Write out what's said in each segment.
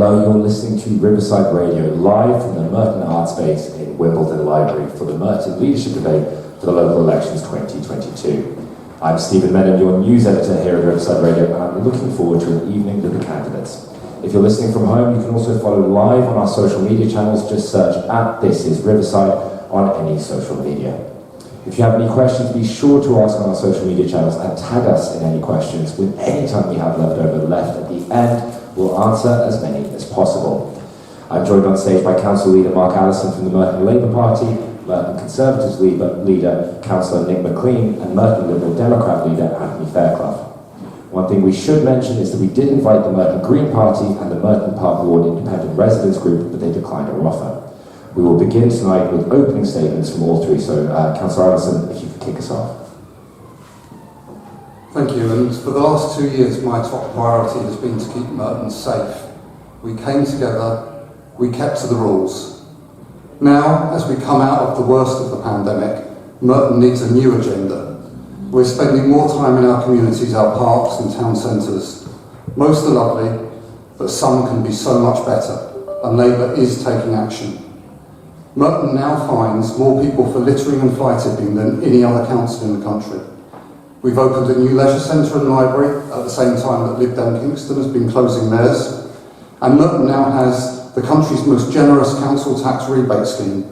Hello, you're listening to Riverside Radio, live from the Merton Art Space in Wimbledon Library for the Merton Leadership Debate for the local elections 2022. I'm Stephen Meadow, your news editor here at Riverside Radio, and I'm looking forward to an evening with the candidates. If you're listening from home, you can also follow live on our social media channels. Just search at This Is Riverside on any social media. If you have any questions, be sure to ask on our social media channels and tag us in any questions. With any time we have left at the end, we'll answer as many as possible. I'm joined on stage by Council Leader Mark Allison from the Merton Labour Party, Merton Conservatives leader Councillor Nick McLean, and Merton Liberal Democrat leader Anthony Fairclough. One thing we should mention is that we did invite the Merton Green Party and the Merton Park Ward Independent Residents Group, but they declined our offer. We will begin tonight with opening statements from all three, so Councillor Allison, if you could kick us off. Thank you, and for the last 2 years my top priority has been to keep Merton safe. We came together, we kept to the rules. Now, as we come out of the worst of the pandemic, Merton needs a new agenda. We're spending more time in our communities, our parks and town centres. Most are lovely, but some can be so much better, and Labour is taking action. Merton now fines more people for littering and fly tipping than any other council in the country. We've opened a new leisure centre and library at the same time that Lib Dem Kingston has been closing theirs. And Merton now has the country's most generous council tax rebate scheme.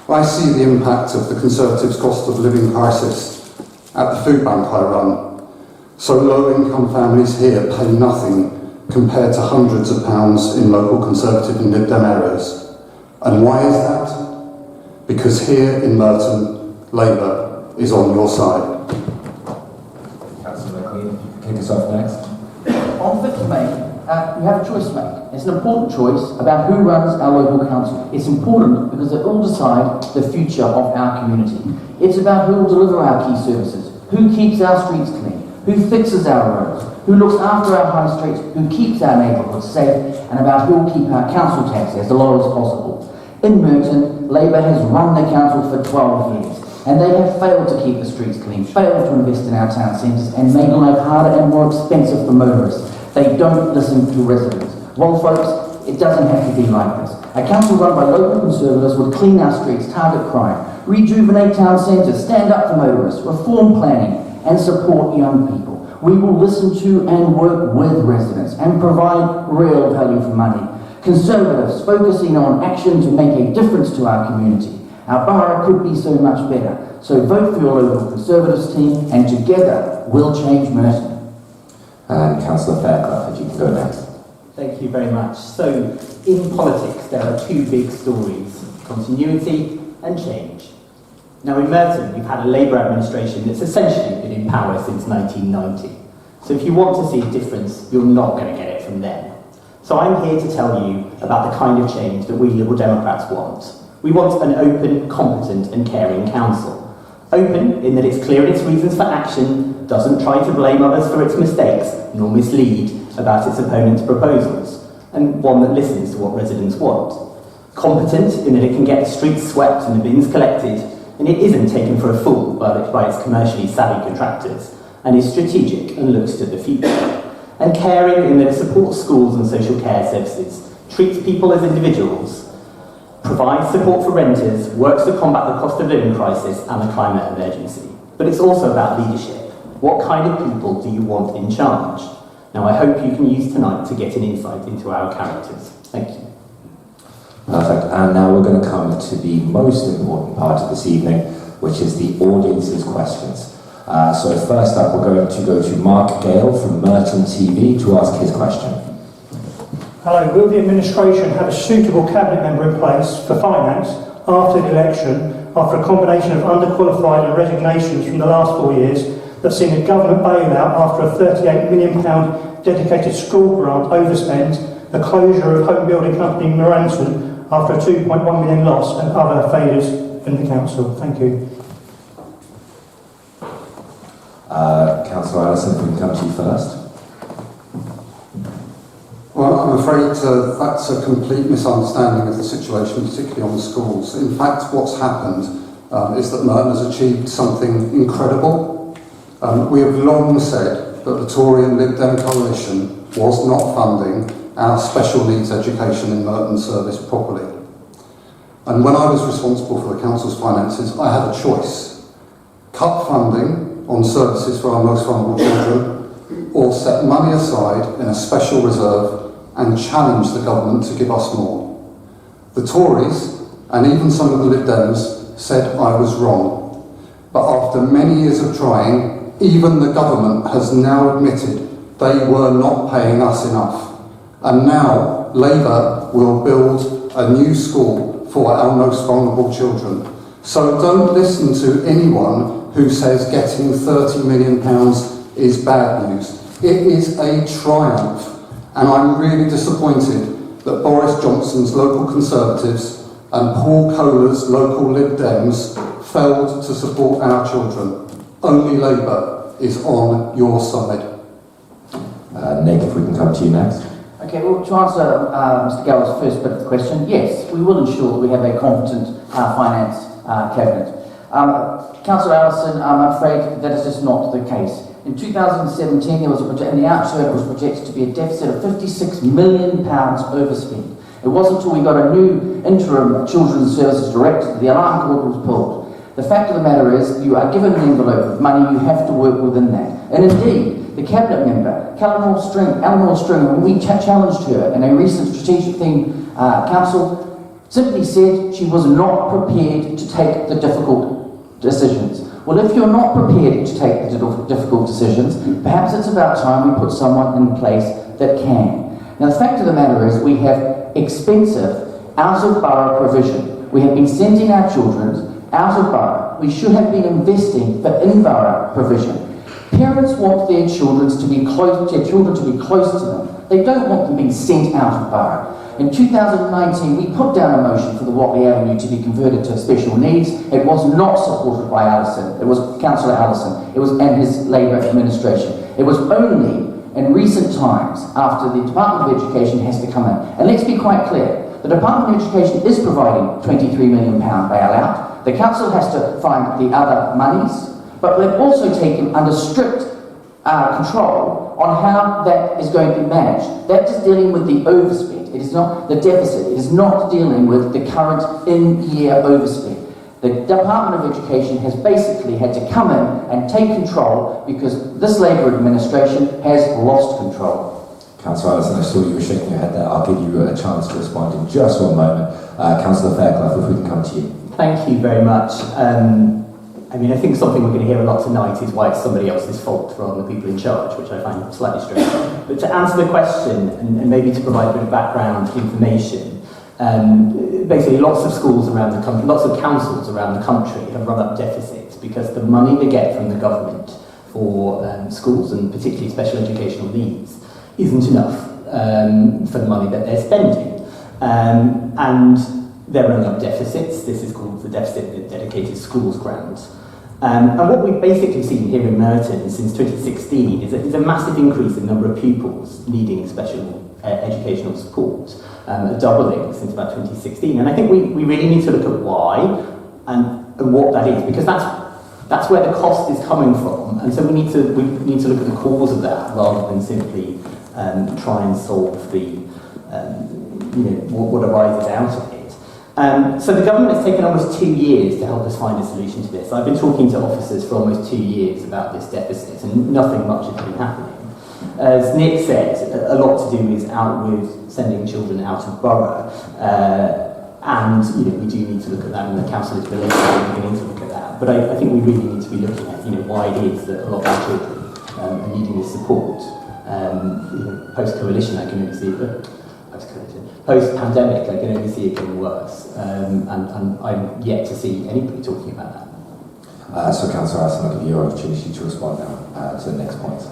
I see the impact of the Conservatives' cost of living crisis at the food bank I run. So low-income families here pay nothing compared to hundreds of pounds in local Conservative and Lib Dem areas. And why is that? Because here in Merton, Labour is on your side. Councillor McLean, kick us off next. On 5th of May, we have a choice to make. It's an important choice about who runs our local council. It's important because it will decide the future of our community. It's about who will deliver our key services, who keeps our streets clean, who fixes our roads, who looks after our high streets, who keeps our neighbourhoods safe, and about who will keep our council tax as low as possible. In Merton, Labour has run the council for 12 years, and they have failed to keep the streets clean, failed to invest in our town centres, and made life harder and more expensive for motorists. They don't listen to residents. Well, folks, it doesn't have to be like this. A council run by local Conservatives would clean our streets, target crime, rejuvenate town centres, stand up for motorists, reform planning, and support young people. We will listen to and work with residents and provide real value for money. Conservatives focusing on action to make a difference to our community. Our borough could be so much better. So vote for your local Conservatives team, and together we'll change Merton. And Councillor Fairclough, if you can go next. Thank you very much. So, in politics there are two big stories: continuity and change. Now in Merton we've had a Labour administration that's essentially been in power since 1990. So if you want to see a difference, you're not going to get it from them. So I'm here to tell you about the kind of change that we Liberal Democrats want. We want an open, competent and caring council. Open in that it's clear in its reasons for action, doesn't try to blame others for its mistakes, nor mislead about its opponents' proposals, and one that listens to what residents want. Competent in that it can get the streets swept and the bins collected, and it isn't taken for a fool by its commercially savvy contractors, and is strategic and looks to the future. And caring in that it supports schools and social care services, treats people as individuals, provides support for renters, works to combat the cost of living crisis and the climate emergency. But it's also about leadership. What kind of people do you want in charge? Now I hope you can use tonight to get an insight into our characters. Thank you. Perfect, and now we're going to come to the most important part of this evening, which is the audience's questions. So first up, we're going to go to Mark Gale from Merton.TV to ask his question. Hello, will the administration have a suitable cabinet member in place for finance after the election, after a combination of underqualified and resignations from the last 4 years that's seen a government bailout after a £38 million dedicated school grant overspend, the closure of home building company Merton after a £2.1 million loss and other failures in the council? Thank you. Councillor Allison, if we can come to you first. Well, I'm afraid that's a complete misunderstanding of the situation, particularly on the schools. In fact, what's happened is that Merton has achieved something incredible. We have long said that the Tory and Lib Dem coalition was not funding our special needs education in Merton service properly. And when I was responsible for the council's finances, I had a choice: cut funding on services for our most vulnerable children, or set money aside in a special reserve and challenge the government to give us more. The Tories, and even some of the Lib Dems, said I was wrong. But after many years of trying, even the government has now admitted they were not paying us enough. And now Labour will build a new school for our most vulnerable children. So don't listen to anyone who says getting £30 million is bad news. It is a triumph, and I'm really disappointed that Boris Johnson's local Conservatives and Paul Kohler's local Lib Dems failed to support our children. Only Labour is on your side. Nick, if we can come to you next. Okay, well, to answer Mr. Galloway's first bit of the question, yes, we will ensure that we have a competent finance cabinet. Councillor Allison, I'm afraid that is just not the case. In 2017, there was in the outturn, it was projected to be a deficit of £56 million overspent. It wasn't until we got a new interim Children's Services Director that the alarm cord was pulled. The fact of the matter is, you are given an envelope of money, you have to work within that. And indeed, the cabinet member, Eleanor String, when we challenged her in a recent strategic theme council, simply said she was not prepared to take the difficult decisions. Well, if you're not prepared to take the difficult decisions, perhaps it's about time we put someone in place that can. Now, the fact of the matter is, we have expensive out-of-borough provision. We have been sending our children out of borough. We should have been investing for in-borough provision. Parents want their children to be close to them. They don't want them being sent out of borough. In 2019, we put down a motion for the Watley Avenue to be converted to special needs. It was not supported by Allison. It was Councillor Allison. It was and his Labour administration. It was only in recent times, after the Department of Education has to come in. And let's be quite clear, the Department of Education is providing £23 million bailout. The council has to find the other monies, but they've also taken under strict control on how that is going to be managed. That is dealing with the overspend. It is not the deficit. It is not dealing with the current in-year overspend. The Department of Education has basically had to come in and take control because this Labour administration has lost control. Councillor Allison, I saw you were shaking your head there. I'll give you a chance to respond in just one moment. Councillor Fairclough, if we can come to you. Thank you very much. I think something we're going to hear a lot tonight is why it's somebody else's fault rather than people in charge, which I find slightly strange. But to answer the question, and maybe to provide a bit of background information, basically lots of schools around the country, lots of councils around the country have run up deficits because the money they get from the government for schools, and particularly special educational needs, isn't enough for the money that they're spending. And they're running up deficits. This is called the deficit in dedicated schools grants. And what we've basically seen here in Merton since 2016 is a massive increase in the number of pupils needing special educational support, a doubling since about 2016. And I think we really need to look at why and what that is, because that's where the cost is coming from. And so we need to look at the cause of that rather than simply try and solve the what arises out of it. So the government has taken almost 2 years to help us find a solution to this. I've been talking to officers for almost 2 years about this deficit, and nothing much has been happening. As Nick said, a lot to do is with sending children out of borough, and we do need to look at that, and the council is beginning to look at that. But I think we really need to be looking at why it is that a lot of our children are needing this support. Post-coalition, I can only see it. Post-pandemic, I can only see it getting worse, and I'm yet to see anybody talking about that. So, Councillor Allison, I'll give you your opportunity to respond now to the next point.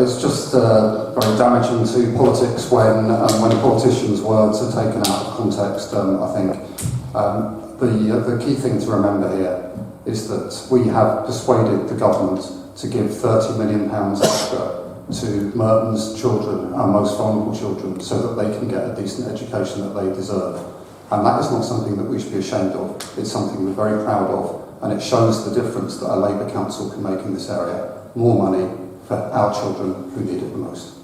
It's just very damaging to politics when politicians' words are taken out of context. I think the key thing to remember here is that we have persuaded the government to give £30 million extra to Merton's children, our most vulnerable children, so that they can get a decent education that they deserve. And that is not something that we should be ashamed of. It's something we're very proud of, and it shows the difference that a Labour council can make in this area. More money for our children who need it the most.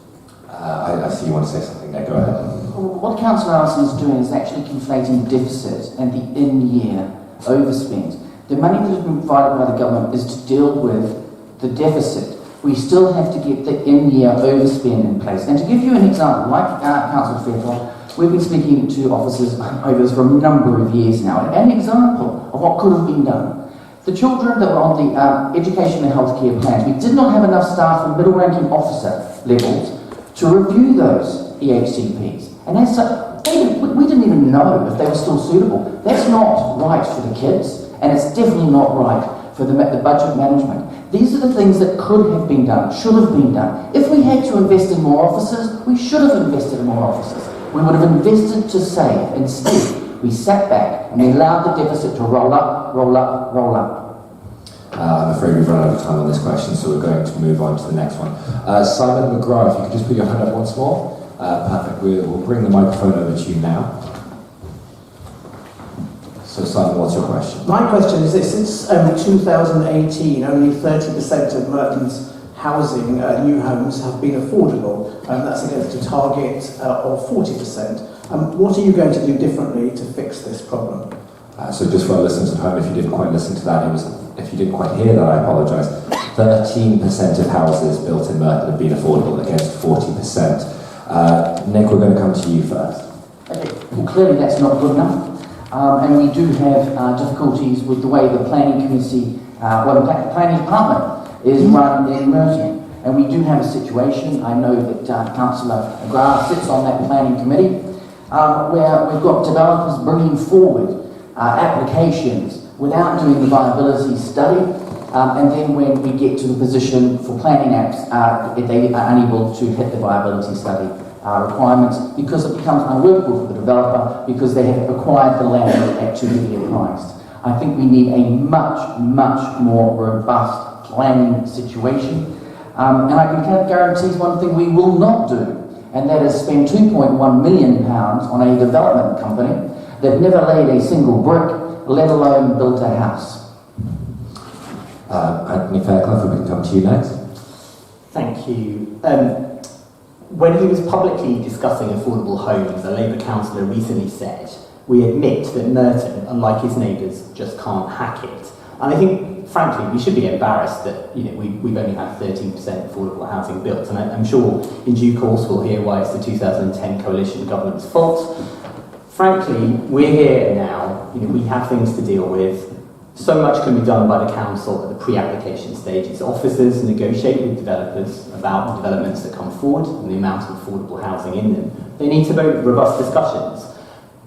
I see you want to say something there, go ahead. What Councillor Allison is doing is actually conflating deficit and the in-year overspend. The money that has been provided by the government is to deal with the deficit. We still have to get the in-year overspend in place. And to give you an example, like Councillor Fairclough, we've been speaking to officers over this for a number of years now. An example of what could have been done. The children that were on the education and healthcare plans, we did not have enough staff at middle-ranking officer levels to review those EHCPs. And as such, we didn't even know if they were still suitable. That's not right for the kids, and it's definitely not right for the budget management. These are the things that could have been done, should have been done. If we had to invest in more officers, we should have invested in more officers. We would have invested to save. Instead, we sat back and we allowed the deficit to roll up, roll up, roll up. I'm afraid we've run out of time on this question, so we're going to move on to the next one. Simon McGrath, if you could just put your hand up once more. Perfect. We'll bring the microphone over to you now. So Simon, what's your question? My question is this: since 2018, only 30% of Merton's housing, new homes, have been affordable, and that's against a target of 40%. What are you going to do differently to fix this problem? So just for our listeners at home, if you didn't quite listen to that, if you didn't quite hear that, I apologise. 13% of houses built in Merton have been affordable against 40%. Nick, we're going to come to you first. Okay, well clearly that's not good enough. And we do have difficulties with the way the planning committee, the planning department is run in Merton. And we do have a situation, I know that Councillor McGrath sits on that planning committee, where we've got developers bringing forward applications without doing the viability study, and then when we get to the position for planning apps, they are unable to hit the viability study requirements because it becomes unworkable for the developer because they have acquired the land at too heavy a price. I think we need a much, much more robust planning situation. And I can guarantee one thing we will not do, and that is spend £2.1 million on a development company that never laid a single brick, let alone built a house. Anthony Fairclough, we can come to you next. Thank you. When he was publicly discussing affordable homes, a Labour councillor recently said, "We admit that Merton, unlike his neighbours, just can't hack it." And I think, frankly, we should be embarrassed that we've only had 13% affordable housing built. And I'm sure in due course we'll hear why it's the 2010 coalition government's fault. Frankly, we're here now. We have things to deal with. So much can be done by the council at the pre-application stages. Officers negotiate with developers about the developments that come forward and the amount of affordable housing in them. They need to vote robust discussions.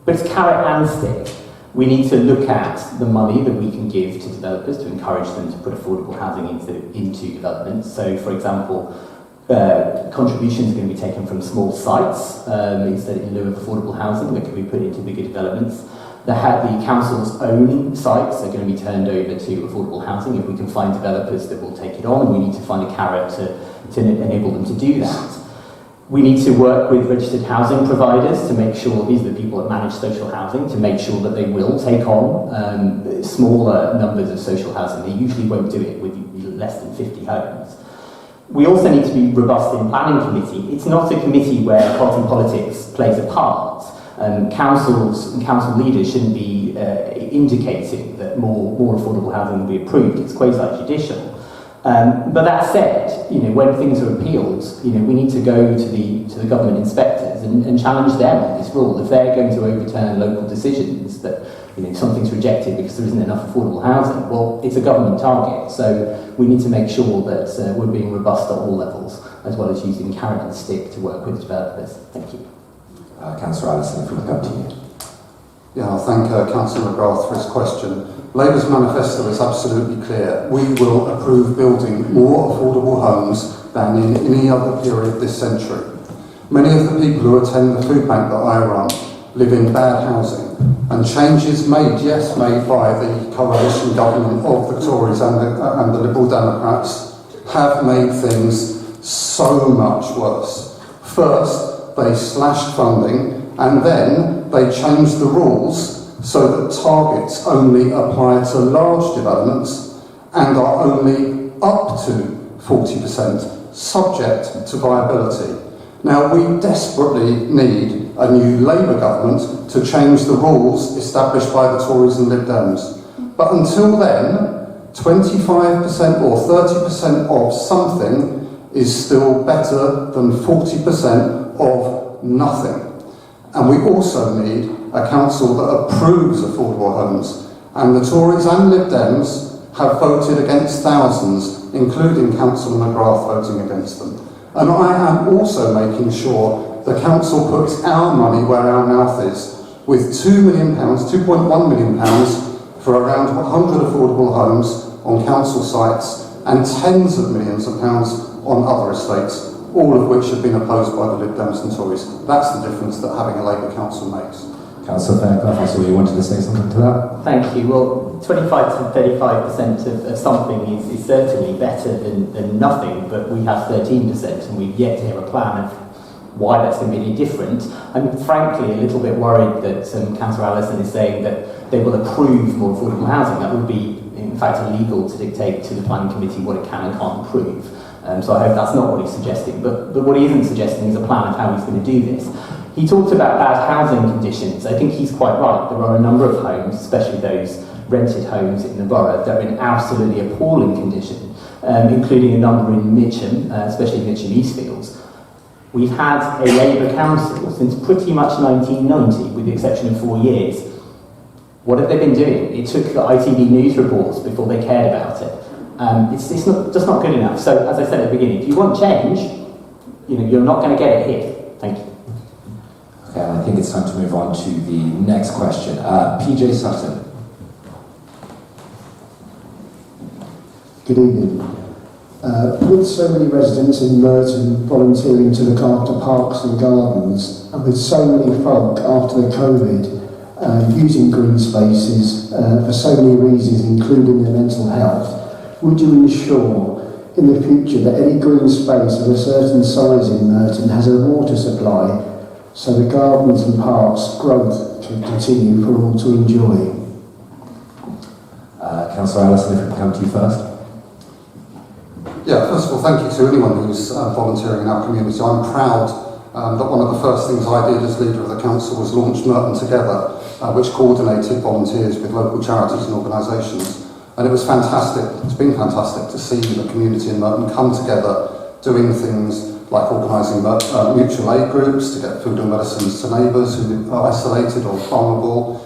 But it's carrot and stick. We need to look at the money that we can give to developers to encourage them to put affordable housing into developments. So, for example, contributions are going to be taken from small sites instead in lieu of affordable housing that can be put into bigger developments. The council's own sites are going to be turned over to affordable housing if we can find developers that will take it on, and we need to find a carrot to enable them to do that. We need to work with registered housing providers to make sure, these are the people that manage social housing, to make sure that they will take on smaller numbers of social housing. They usually won't do it with less than 50 homes. We also need to be robust in planning committee. It's not a committee where party politics plays a part. Councils and council leaders shouldn't be indicating that more affordable housing will be approved. It's quasi-judicial. But that said, when things are appealed, we need to go to the government inspectors and challenge them on this rule. If they're going to overturn local decisions that something's rejected because there isn't enough affordable housing, well, it's a government target. So we need to make sure that we're being robust at all levels, as well as using carrot and stick to work with developers. Thank you. Councillor Allison, if we could come to you. Yeah, I'll thank Councillor McGrath for his question. Labour's manifesto is absolutely clear. We will approve building more affordable homes than in any other period this century. Many of the people who attend the food bank that I run live in bad housing, and changes made by the coalition government of the Tories and the Liberal Democrats have made things so much worse. First, they slashed funding, and then they changed the rules so that targets only apply to large developments and are only up to 40% subject to viability. Now, we desperately need a new Labour government to change the rules established by the Tories and Lib Dems. But until then, 25% or 30% of something is still better than 40% of nothing. And we also need a council that approves affordable homes. And the Tories and Lib Dems have voted against thousands, including Councillor McGrath voting against them. And I am also making sure the council puts our money where our mouth is, with £2 million, £2.1 million for around 100 affordable homes on council sites and tens of millions of pounds on other estates, all of which have been opposed by the Lib Dems and Tories. That's the difference that having a Labour council makes. Councillor Fairclough, I saw you wanted to say something to that. Thank you. Well, 25 to 35% of something is certainly better than nothing, but we have 13% and we've yet to hear a plan of why that's going to be any different. I'm frankly a little bit worried that Councillor Allison is saying that they will approve more affordable housing. That would be, in fact, illegal to dictate to the planning committee what it can and can't approve. So I hope that's not what he's suggesting. But what he isn't suggesting is a plan of how he's going to do this. He talked about bad housing conditions. I think he's quite right. There are a number of homes, especially those rented homes in the borough, that are in absolutely appalling condition, including a number in Mitcham, especially Mitcham Eastfields. We've had a Labour council since pretty much 1990, with the exception of 4 years. What have they been doing? It took the ITV news reports before they cared about it. It's just not good enough. So, as I said at the beginning, if you want change, you're not going to get it here. Thank you. Okay, I think it's time to move on to the next question. PJ Sutton. Good evening. With so many residents in Merton volunteering to look after parks and gardens, and with so many folk after the COVID using green spaces for so many reasons, including their mental health, would you ensure in the future that any green space of a certain size in Merton has a water supply so the gardens and parks growth can continue for all to enjoy? Councillor Allison, if we can come to you first. Yeah, first of all, thank you to anyone who's volunteering in our community. I'm proud that one of the first things I did as leader of the council was launch Merton Together, which coordinated volunteers with local charities and organisations. And it was fantastic. It's been fantastic to see the community in Merton come together, doing things like organising mutual aid groups to get food and medicines to neighbours who are isolated or vulnerable.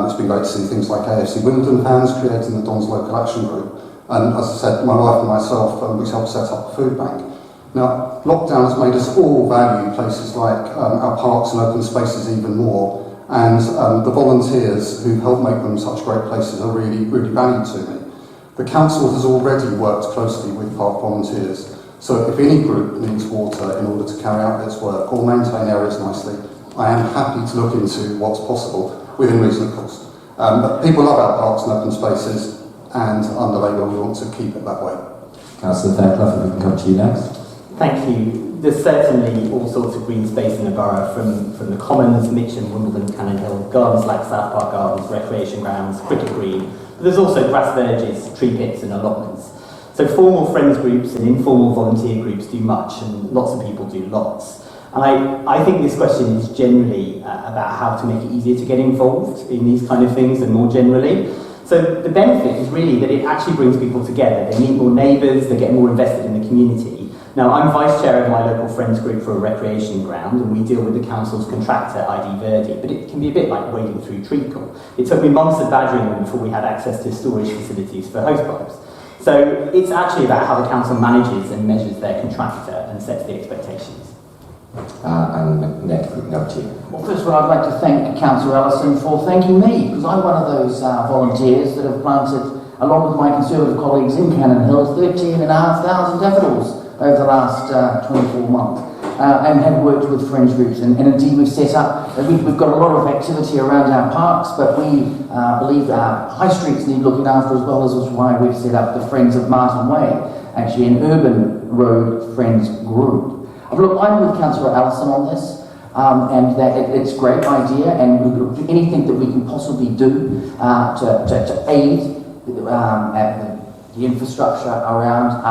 It's been great to see things like AFC Wimbledon fans creating the Don's Local Action Group. And as I said, my wife and myself, we helped set up a food bank. Now, lockdown has made us all value places like our parks and open spaces even more. And the volunteers who help make them such great places are really, really valued to me. The council has already worked closely with park volunteers. So if any group needs water in order to carry out its work or maintain areas nicely, I am happy to look into what's possible within reason, of course. But people love our parks and open spaces, and under Labour we want to keep it that way. Councillor Fairclough, if we can come to you next. Thank you. There's certainly all sorts of green space in the borough, from the Commons, Mitcham, Wimbledon, Cannon Hill, gardens like South Park Gardens, recreation grounds, cricket green. But there's also grass verges, tree pits and allotments. So formal friends groups and informal volunteer groups do much, and lots of people do lots. And I think this question is generally about how to make it easier to get involved in these kind of things, and more generally. So the benefit is really that it actually brings people together. They meet more neighbours, they get more invested in the community. Now, I'm vice chair of my local friends group for a recreation ground, and we deal with the council's contractor, ID Verdi, but it can be a bit like wading through treacle. It took me months of badgering them before we had access to storage facilities for hosepipes. So it's actually about how the council manages and measures their contractor and sets the expectations. And Nick, we can come to you. Well, first of all, I'd like to thank Councillor Allison for thanking me, because I'm one of those volunteers that have planted, along with my Conservative colleagues in Cannon Hill, 13,500 daffodils over the last 24 months, and have worked with friends groups. And indeed, we've set up, we've got a lot of activity around our parks, but we believe our high streets need looking after as well, as is why we've set up the Friends of Martin Way, actually an urban road friends group. Look, I'm with Councillor Allison on this, and that it's a great idea, and we'll do anything that we can possibly do to aid the infrastructure around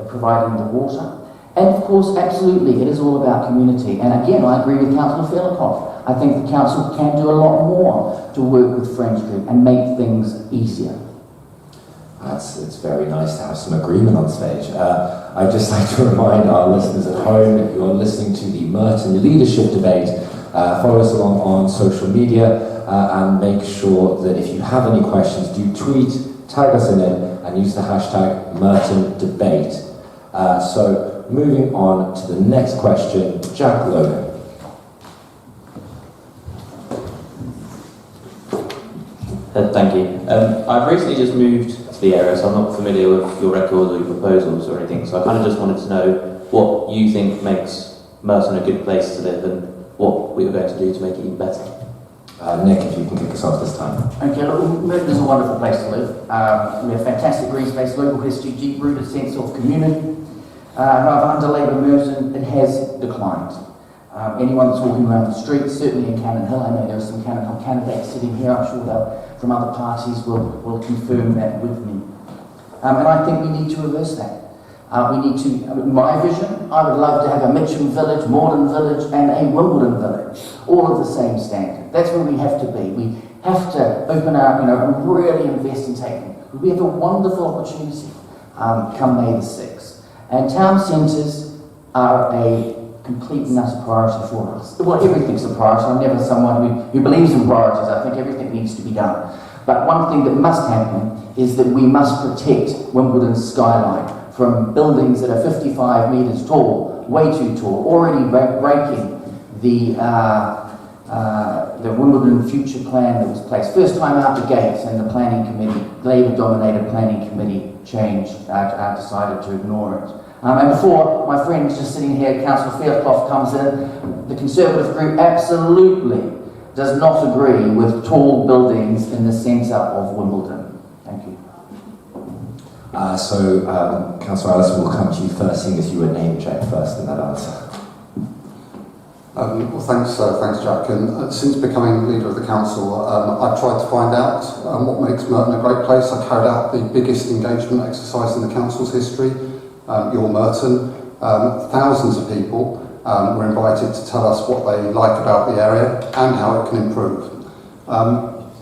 providing the water. And of course, absolutely, it is all about community. And again, I agree with Councillor Fialikoff. I think the council can do a lot more to work with Friends Group and make things easier. It's very nice to have some agreement on stage. I'd just like to remind our listeners at home, if you're listening to the Merton Leadership Debate, follow us along on social media and make sure that if you have any questions, do tweet, tag us in it, and use the hashtag Merton Debate. So moving on to the next question, Jack Logan. Thank you. I've recently just moved to the area, so I'm not familiar with your records or your proposals or anything, so I kind of just wanted to know what you think makes Merton a good place to live and what we are going to do to make it even better. Nick, if you can kick us off this time. Okay, look, Merton is a wonderful place to live. We have fantastic green space, local history, deep-rooted sense of community. However, under Labour Merton, it has declined. Anyone that's walking around the streets, certainly in Cannon Hill, I know there are some Cannon Hill candidates sitting here, I'm sure they'll, from other parties will confirm that with me. And I think we need to reverse that. We need to, my vision, I would love to have a Mitcham village, Morden village and a Wimbledon village, all of the same standard. That's where we have to be. We have to open our, and really invest in taking. We have a wonderful opportunity come May the 6th. And town centres are a complete and utter priority for us. Well, everything's a priority. I'm never someone who believes in priorities. I think everything needs to be done. But one thing that must happen is that we must protect Wimbledon's skyline from buildings that are 55 metres tall, way too tall, already breaking the Wimbledon future plan that was placed. First time out the gates, and the planning committee, Labour-dominated planning committee, decided to ignore it. And before my friend just sitting here, Councillor Fairclough, comes in, the Conservative group absolutely does not agree with tall buildings in the centre of Wimbledon. Thank you. Councillor Allison, will come to you first, seeing as you were name-checked first in that answer. Well, thanks, Jack. And since becoming leader of the council, I tried to find out what makes Merton a great place. I carried out the biggest engagement exercise in the council's history. Your Merton, thousands of people were invited to tell us what they like about the area and how it can improve.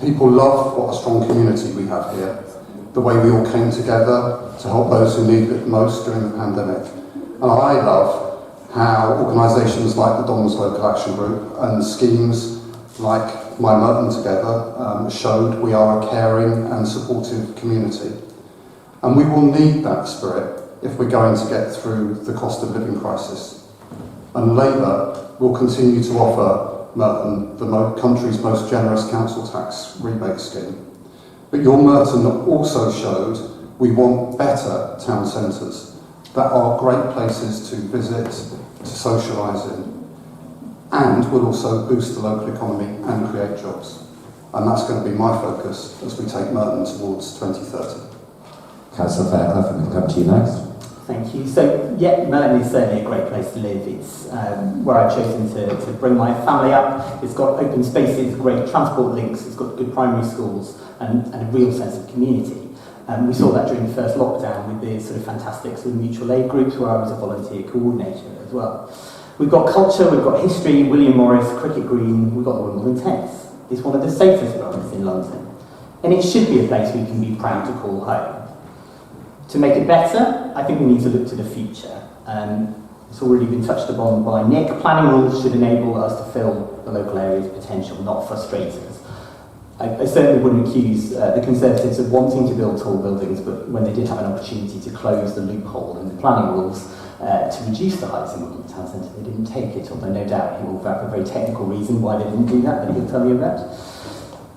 People love what a strong community we have here, the way we all came together to help those who needed it most during the pandemic. And I love how organisations like the Dom's Local Action Group and schemes like My Merton Together showed we are a caring and supportive community. And we will need that spirit if we're going to get through the cost of living crisis. And Labour will continue to offer Merton the country's most generous council tax rebate scheme. But your Merton also showed we want better town centres that are great places to visit, to socialise in, and will also boost the local economy and create jobs. And that's going to be my focus as we take Merton towards 2030. Councillor Fairclough, we can come to you next. Thank you. So, yeah, Merton is certainly a great place to live. It's where I've chosen to bring my family up. It's got open spaces, great transport links, it's got good primary schools and a real sense of community. We saw that during the first lockdown with the sort of fantastic sort of mutual aid groups where I was a volunteer coordinator as well. We've got culture, we've got history, William Morris, Cricket Green, we've got the Wimbledon tennis. It's one of the safest grounds in London. And it should be a place we can be proud to call home. To make it better, I think we need to look to the future. It's already been touched upon by Nick. Planning rules should enable us to fill the local area's potential, not frustrate us. I certainly wouldn't accuse the Conservatives of wanting to build tall buildings, but when they did have an opportunity to close the loophole in the planning rules to reduce the heights in Wimbledon Town Centre, they didn't take it, although no doubt he will have a very technical reason why they didn't do that, that he'll tell you about.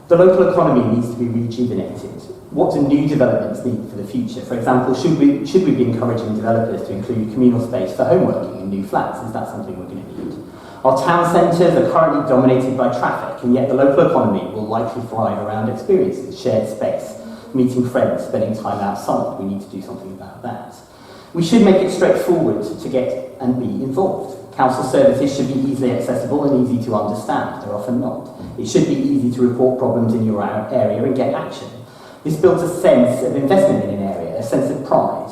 The local economy needs to be rejuvenated. What do new developments need for the future? For example, should we be encouraging developers to include communal space for homeworking in new flats? Is that something we're going to need? Our town centres are currently dominated by traffic, and yet the local economy will likely thrive around experiences, shared space, meeting friends, spending time outside. We need to do something about that. We should make it straightforward to get and be involved. Council services should be easily accessible and easy to understand. They're often not. It should be easy to report problems in your area and get action. This builds a sense of investment in an area, a sense of pride.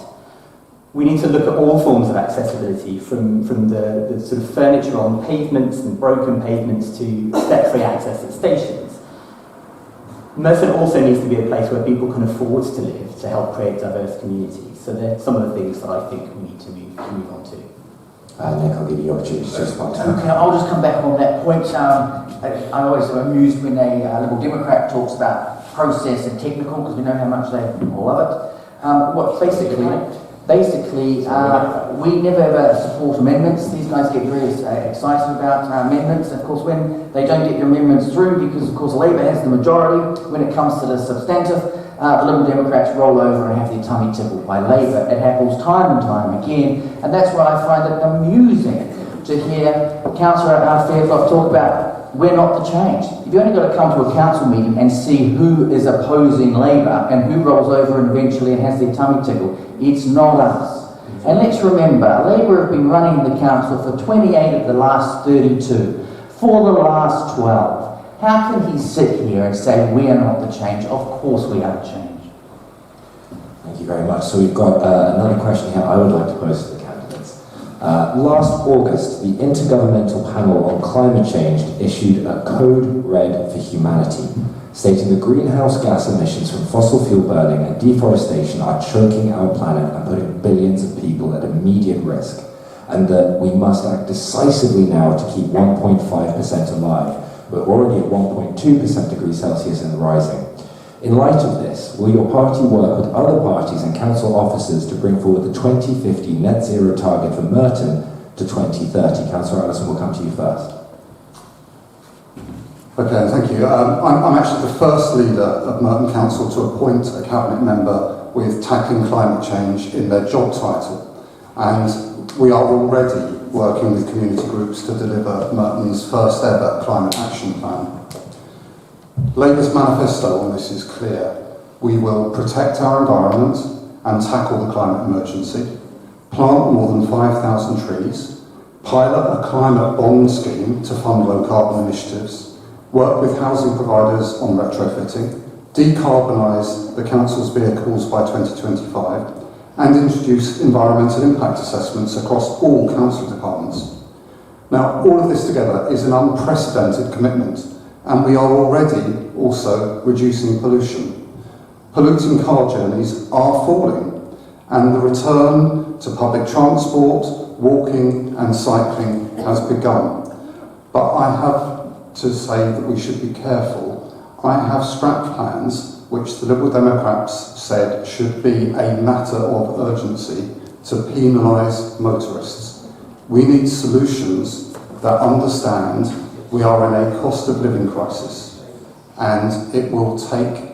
We need to look at all forms of accessibility, from the sort of furniture on pavements and broken pavements to step-free access at stations. Merton also needs to be a place where people can afford to live to help create diverse communities. So they're some of the things that I think we need to move on to. Nick, I'll give you the opportunity to respond to that. Okay, I'll just come back on that point. I always am amused when a Liberal Democrat talks about process and technical, because we know how much they love it. We never ever support amendments. These guys get very excited about amendments. Of course, when they don't get their amendments through, because of course Labour has the majority, when it comes to the substantive, the Liberal Democrats roll over and have their tummy tickled by Labour. It happens time and time again, and that's why I find it amusing to hear Councillor Fairclough talk about we're not the change. You've only got to come to a council meeting and see who is opposing Labour and who rolls over and eventually and has their tummy tickled. It's not us. And let's remember, Labour have been running the council for 28 of the last 32, for the last 12. How can he sit here and say we are not the change? Of course we are the change. Thank you very much. So we've got another question here I would like to pose to the candidates. Last August, the Intergovernmental Panel on Climate Change issued a Code Red for Humanity, stating that greenhouse gas emissions from fossil fuel burning and deforestation are choking our planet and putting billions of people at immediate risk, and that we must act decisively now to keep 1.5% alive. We're already at 1.2% degrees Celsius and rising. In light of this, will your party work with other parties and council officers to bring forward the 2050 net zero target for Merton to 2030? Councillor Allison, will come to you first. Okay, thank you. I'm actually the first leader of Merton Council to appoint a cabinet member with tackling climate change in their job title, and we are already working with community groups to deliver Merton's first ever climate action plan. Labour's manifesto on this is clear. We will protect our environment and tackle the climate emergency, plant more than 5,000 trees, pilot a climate bond scheme to fund low carbon initiatives, work with housing providers on retrofitting, decarbonise the council's vehicles by 2025, and introduce environmental impact assessments across all council departments. Now, all of this together is an unprecedented commitment, and we are already also reducing pollution. Polluting car journeys are falling, and the return to public transport, walking and cycling has begun. But I have to say that we should be careful. I have scrap plans which the Liberal Democrats said should be a matter of urgency to penalise motorists. We need solutions that understand we are in a cost of living crisis, and it will take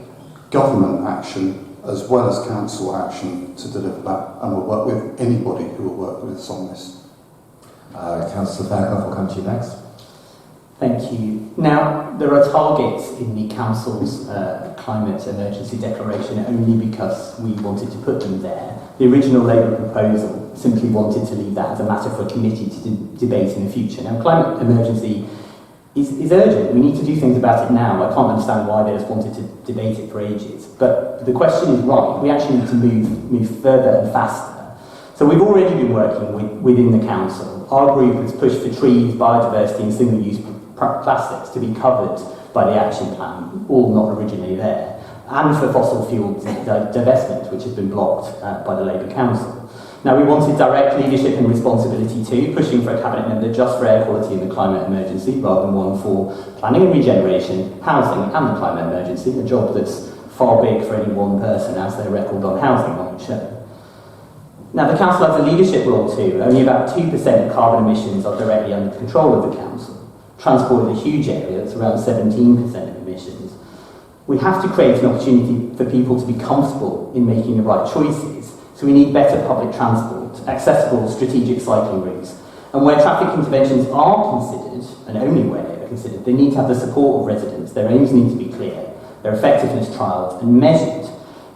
government action as well as council action to deliver that, and we'll work with anybody who will work with us on this. Councillor Fairclough will come to you next. Thank you. Now, there are targets in the Council's climate emergency declaration only because we wanted to put them there. The original Labour proposal simply wanted to leave that as a matter for a committee to debate in the future. Now, climate emergency is urgent. We need to do things about it now. I can't understand why they just wanted to debate it for ages. But the question is right. We actually need to move further and faster. So we've already been working within the council. Our group has pushed for trees, biodiversity and single-use plastics to be covered by the action plan, all not originally there, and for fossil fuel divestment, which has been blocked by the Labour Council. Now, we wanted direct leadership and responsibility too, pushing for a cabinet member just for air quality in the climate emergency, rather than one for planning and regeneration, housing and the climate emergency, a job that's far big for any one person, as their record on housing might show. Now, the council has a leadership role too. Only about 2% of carbon emissions are directly under the control of the council. Transport is a huge area, it's around 17% of emissions. We have to create an opportunity for people to be comfortable in making the right choices, so we need better public transport, accessible strategic cycling routes, and where traffic interventions are considered, and only where they are considered, they need to have the support of residents, their aims need to be clear, their effectiveness trialled and measured.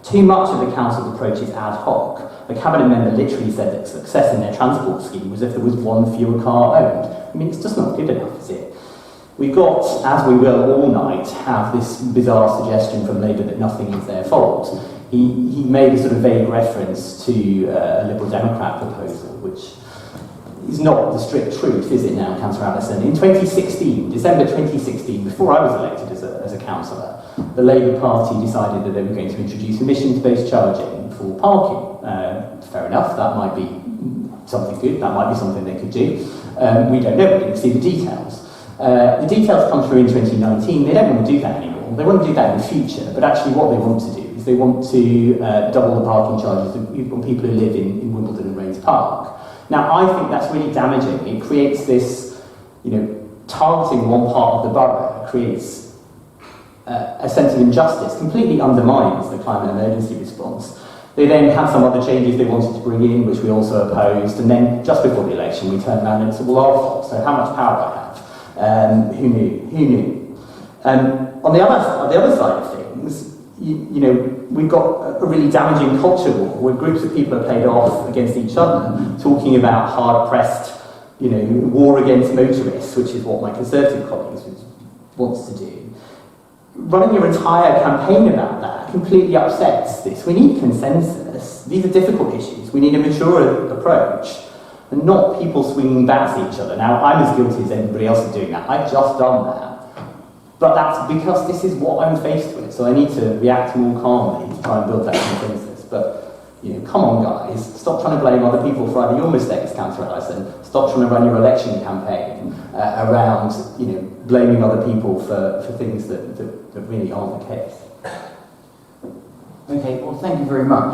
Too much of the council's approach is ad hoc. The cabinet member literally said that success in their transport scheme was if there was one fewer car owned. I mean, it's just not good enough, is it? We've got, as we will all night, have this bizarre suggestion from Labour that nothing is their fault. he made a sort of vague reference to a Liberal Democrat proposal, which is not the strict truth, is it now, Councillor Allison? In 2016, December 2016, before I was elected as a councillor, the Labour Party decided that they were going to introduce emissions-based charging for parking. Fair enough, that might be something good, that might be something they could do. We don't know, we didn't see the details. The details come through in 2019, they don't want to do that anymore. They want to do that in the future, but actually what they want to do is they want to double the parking charges on people who live in Wimbledon and Rains Park. Now, I think that's really damaging. It creates this, targeting one part of the borough creates a sense of injustice, completely undermines the climate emergency response. They then had some other changes they wanted to bring in, which we also opposed, and then just before the election, we turned around and said, well, our fault, so how much power I have? Who knew? On the other side of things, we've got a really damaging culture war where groups of people are played off against each other, talking about hard-pressed, war against motorists, which is what my Conservative colleagues wants to do. Running your entire campaign about that completely upsets this. We need consensus. These are difficult issues. We need a mature approach and not people swinging bats at each other. Now, I'm as guilty as anybody else of doing that. I've just done that. But that's because this is what I'm faced with, so I need to react more calmly to try and build that consensus. But, come on, guys. Stop trying to blame other people for either your mistakes, Councillor Allison. Stop trying to run your election campaign around, blaming other people for things that really aren't the case. Okay, well, thank you very much.